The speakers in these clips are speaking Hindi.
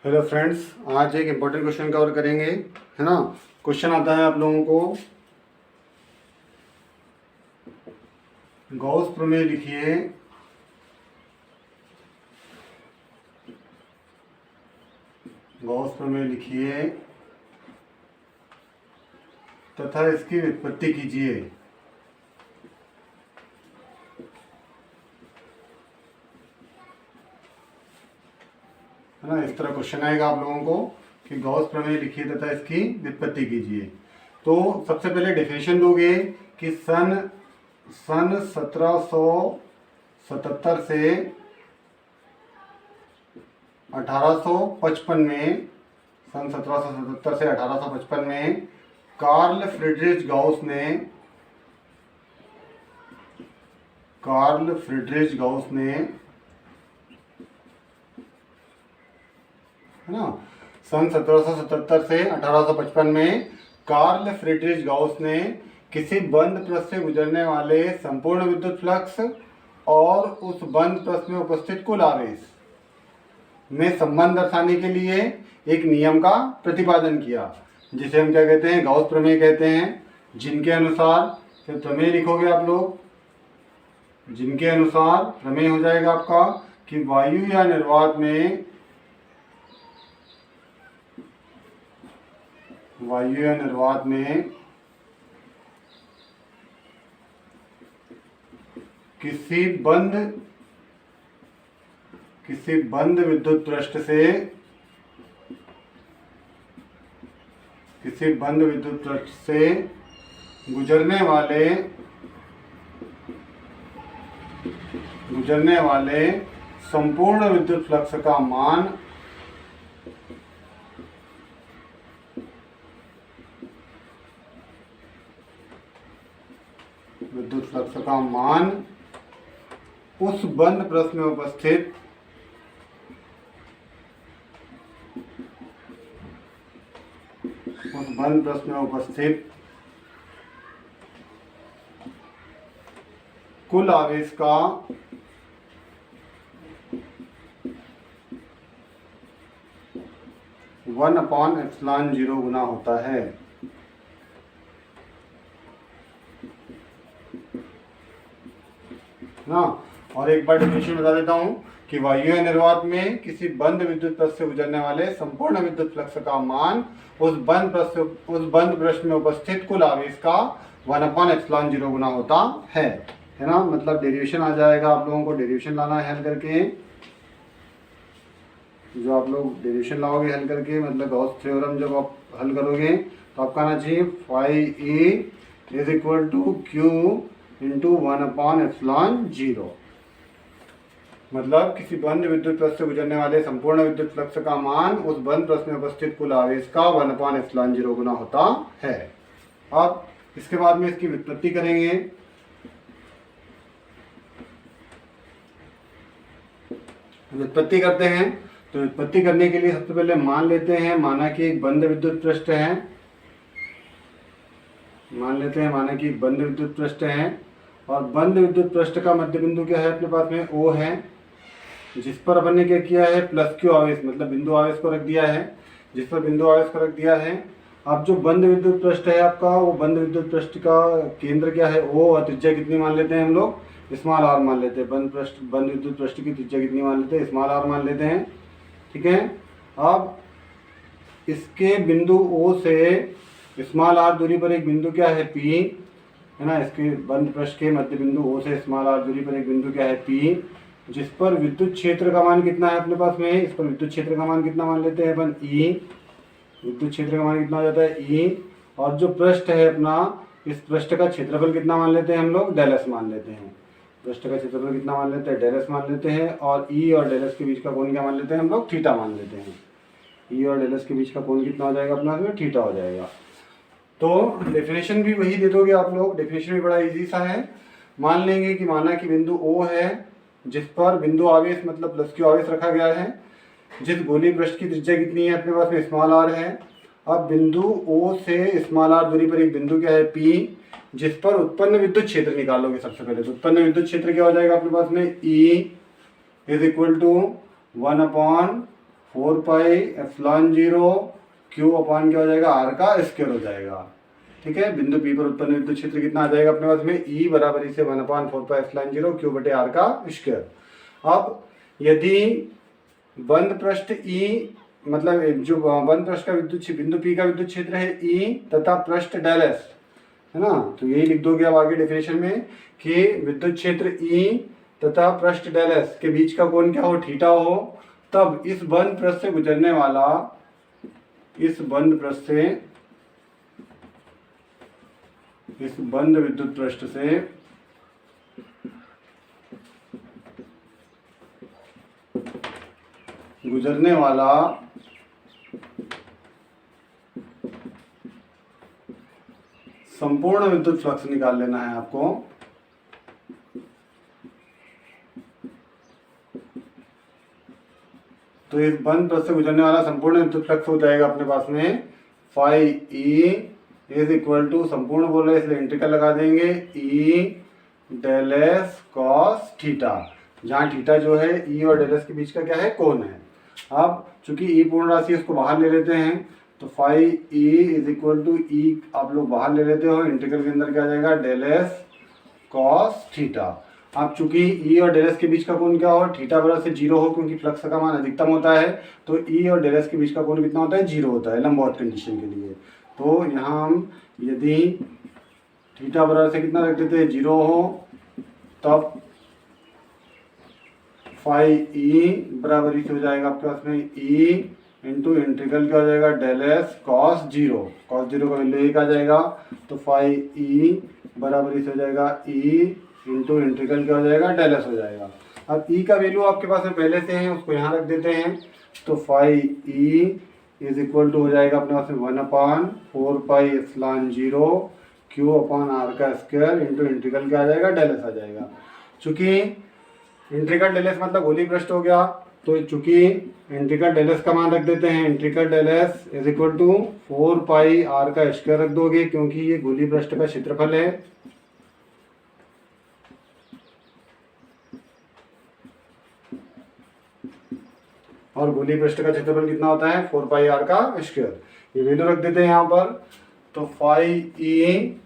हेलो फ्रेंड्स, आज एक इम्पोर्टेंट क्वेश्चन कवर करेंगे, है ना। क्वेश्चन आता है आप लोगों को, गॉस प्रमेय लिखिए। गॉस प्रमेय लिखिए तथा इसकी व्युत्पत्ति कीजिए। है ना, इस तरह क्वेश्चन आएगा आप लोगों को कि गॉस प्रमेय लिखिए तथा इसकी व्युत्पत्ति कीजिए। तो सबसे पहले डेफिनेशन दोगे कि सन 1777 से 1855 में, सन 1777 से 1855 में कार्ल फ्रीडरिच गाउस ने है ना, सन 1777 से 1855 में कार्ल फ्रीडरिच गाउस ने किसी बंद पृष्ठ से गुजरने वाले संपूर्ण विद्युत फ्लक्स और उस बंद पृष्ठ में उपस्थित कुल आवेश में संबंध दर्शाने के लिए एक नियम का प्रतिपादन किया, जिसे हम क्या कहते हैं, गाउस प्रमेय कहते हैं। जिनके अनुसार, फिर प्रमेय लिखोगे आप लोग, जिनके अनुसार प्रमेय हो जाएगा आपका कि वायु या निर्वात में किसी बंद विद्युत पृष्ठ से गुजरने वाले संपूर्ण विद्युत फ्लक्स का मान उस बंद पृष्ठ में उपस्थित कुल आवेश का 1/ε0 गुना होता है। ना, और एक बार डेफिनेशन बता देता हूं कि वायु निर्वात में किसी बंद विद्युत पृष्ठ से गुजरने वाले संपूर्ण विद्युत फ्लक्स का मान उस बंद पृष्ठ में उपस्थित कुल आवेश का 1/ε0 गुना होता है ना। मतलब डेरिवेशन आ जाएगा, आप लोगों को डेरिवेशन लाना है हल करके। जो आप लोग डेरिवेशन लाओगे हल करके, मतलब गॉस थ्योरम जब आप हल करोगे तो आपका आना चाहिए phi A is equal to Q into 1/ε0। मतलब किसी बंद विद्युत पृष्ठ से गुजरने वाले संपूर्ण विद्युत फ्लक्स का मान उस बंद पृष्ठ में उपस्थित कुल आवेश का 1/ε0 गुना होता है। अब इसके बाद में इसकी व्युत्पत्ति करेंगे। व्युत्पत्ति करते हैं, तो व्युत्पत्ति करने के लिए सबसे पहले मान लेते हैं, माना कि एक बंद विद्युत पृष्ठ है। और बंद विद्युत पृष्ठ का मध्य बिंदु क्या है, अपने पास में O है, जिस पर अपन ने क्या किया है, प्लस Q आवेश, मतलब बिंदु आवेश को रख दिया है, जिस पर बिंदु आवेश को रख दिया है। अब जो बंद विद्युत पृष्ठ है आपका, वो बंद विद्युत पृष्ठ का केंद्र क्या है, O, और त्रिज्या कितनी मान लेते हैं हम लोग, स्मॉल r मान लेते हैं। बंद विद्युत पृष्ठ की त्रिज्या कितनी मान लेते हैं, स्मॉल r मान लेते हैं, ठीक है। अब इसके बिंदु O से स्मॉल r दूरी पर एक बिंदु क्या है, P, है ना। इसके बंद पृष्ठ के मध्य बिंदु O से स्मॉल r दूरी पर एक बिंदु क्या है, P, जिस पर विद्युत क्षेत्र का मान कितना है अपने पास में, इस पर विद्युत क्षेत्र का मान कितना मान लेते हैं अपन, E। विद्युत क्षेत्र का मान कितना हो जाता है, E। और जो पृष्ठ है अपना, इस पृष्ठ का क्षेत्रफल कितना मान लेते हैं हम लोग, ΔS मान लेते हैं। पृष्ठ का क्षेत्रफल कितना मान लेते हैं, ΔS मान लेते हैं। और E और ΔS के बीच का कोण क्या मान लेते हैं हम लोग, थीटा मान लेते हैं। E और ΔS के बीच का कोण कितना हो जाएगा अपना, थीटा हो जाएगा। तो डेफिनेशन भी वही दे दोगे आप लोग, डेफिनेशन भी बड़ा इजी सा है। मान लेंगे कि माना कि बिंदु O है, जिस पर बिंदु आवेश मतलब प्लस Q आवेश रखा गया है, जिस गोलीय पृष्ठ की त्रिज्या कितनी है अपने पास में, स्मॉल r है। अब बिंदु O से स्मॉल r दूरी पर एक बिंदु क्या है, P, जिस पर उत्पन्न विद्युत क्षेत्र निकालोगे सबसे पहले। तो उत्पन्न विद्युत क्षेत्र क्या हो जाएगा अपने पास में, E is equal to 1/√ρ 4 pi epsilon 0 Q upon क्या हो जाएगा, आर का स्क्वायर हो जाएगा। ठीक है, बिंदु पी पर उत्पन्न विद्युत क्षेत्र कितना आ जाएगा अपने पास में, ई बराबर से 1/4 पाई एप्सिलॉन 0 क्यू बटे आर का स्क्वायर। अब यदि बंद पृष्ठ ई, मतलब जो बंद पृष्ठ का विद्युत बिंदु पी का विद्युत क्षेत्र है ई तथा पृष्ठ डेल एस है ना, तो यही लिख दोगे आप आगे डेफिनेशन में कि विद्युत क्षेत्र ई तथा पृष्ठ डेल एस के बीच का कोण क्या हो, थीटा हो, तब इस बंद पृष्ठ से गुजरने वाला, इस बंद पृष्ठ से, इस बंद विद्युत पृष्ठ से गुजरने वाला संपूर्ण विद्युत फ्लक्स निकाल लेना है आपको। तो इस बंद पृष्ठ से गुजरने वाला संपूर्ण विद्युत फ्लक्स हो जाएगा अपने पास में phi E is equal to, संपूर्ण बोल रहे इसलिए इंटीग्रल लगा देंगे, E del S cos theta, जहाँ थीटा जो है ई और डेल एस के बीच का क्या है, कोण है। अब चूंकि ई पूर्ण राशि इसको बाहर ले लेते हैं, तो phi E is equal to E आप लोग बाहर ले लेते हो, इंटीग्रल के अंदर क्या आ जाएगा, डेल एस कॉस थीटा। अब चूंकि ई और डेल एस के बीच का कोण क्या हो, थीटा बराबर से 0 हो, क्योंकि फ्लक्स का मान अधिकतम होता है, तो ई और डेल एस के बीच का कोण कितना होता है, 0 होता है लंबवत कंडीशन के लिए। तो यहाँ हम यदि थीटा बराबर से कितना रख देते हैं, 0 हो, तब फाई ई बराबर हो जाएगा आपके पास में ई इंटू इंटीग्रल क्या हो जाएगा, डेल एस कॉस 0, कॉस 0 का वैल्यू 1 आ जाएगा, तो फाई ई बराबर हो जाएगा ई इंटू इंटीग्रल क्या हो जाएगा, डेल एस हो जाएगा। अब ई का वैल्यू आपके पास में पहले से है, उसको यहाँ रख देते हैं, तो phi E is equal to हो जाएगा अपने पास में 1/4 pi epsilon 0 Q upon R का स्क्वायर इंटू इंटीग्रल क्या आ जाएगा, डेल एस आ जाएगा। चूंकि इंटीग्रल डेल एस मतलब गोली पृष्ठ हो गया, तो चूंकि इंटीग्रल डेल एस का मान रख देते हैं, integral del S is equal to 4 pi R का स्क्वायर रख दोगे, क्योंकि ये गोली पृष्ठ का क्षेत्रफल है। और गोली पृष्ठ का क्षेत्रफल कितना होता है, 4 पाई आर का स्क्वायर। ये वैल्यू रख देते हैं यहाँ पर, तो phi E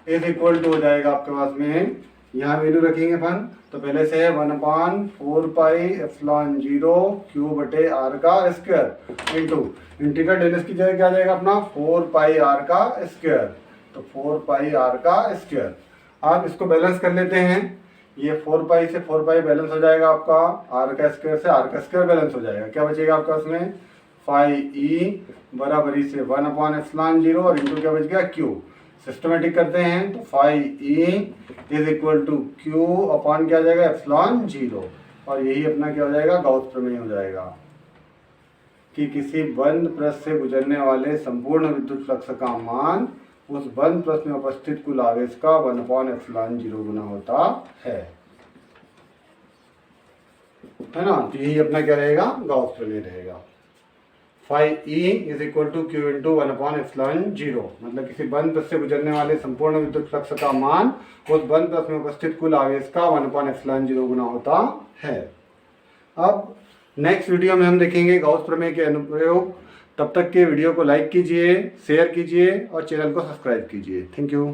is equal to हो जाएगा आपके पास में, यहाँ वैल्यू रखेंगे अपन, तो पहले से है 1/4 पाई एप्सिलॉन 0 क्यू बटे आर का square into integral del S की जगह क्या आ जाएगा अपना, 4 पाई आर का स्क्वायर, तो 4 पाई आर का स्क्वायर। आप इसको बैलेंस कर लेते हैं, ये 4 पाई से 4 पाई बैलेंस हो जाएगा आपका, आर का स्क्वायर से आर का स्क्वायर बैलेंस हो जाएगा, क्या बचेगा आपका उसमें, फाई ई बराबरी से 1/एप्सिलॉन 0 और इंटू क्या बच गया, क्यू। सिस्टमेटिक करते हैं, तो phi E is equal to Q upon क्या आ जाएगा, एप्सिलॉन 0, और यही अपना क्या हो जाएगा, गाउस प्रमेय हो जाएगा कि किसी बंद पृष्ठ से गुजरने वाले संपूर्ण विद्युत फ्लक्स का मान उस बंद पृष्ठ में उपस्थित कुल आवेश का 1/एप्सिलॉन 0 गुना होता है ना। तो यही अपना क्या रहेगा, गाउस प्रमेय रहेगा। Phi E is equal to Q into 1/एप्सिलॉन 0, मतलब किसी बंद पृष्ठ से गुजरने वाले संपूर्ण विद्युत फ्लक्स का मान उस बंद पृष्ठ में उपस्थित कुल आवेश का 1/एप्सिलॉन 0 गुना होता है। अब नेक्स्ट वीडियो में हम देखेंगे गाउस प्रमेय के अनुप्रयोग। तब तक के वीडियो को लाइक कीजिए, शेयर कीजिए और चैनल को सब्सक्राइब कीजिए। Thank you.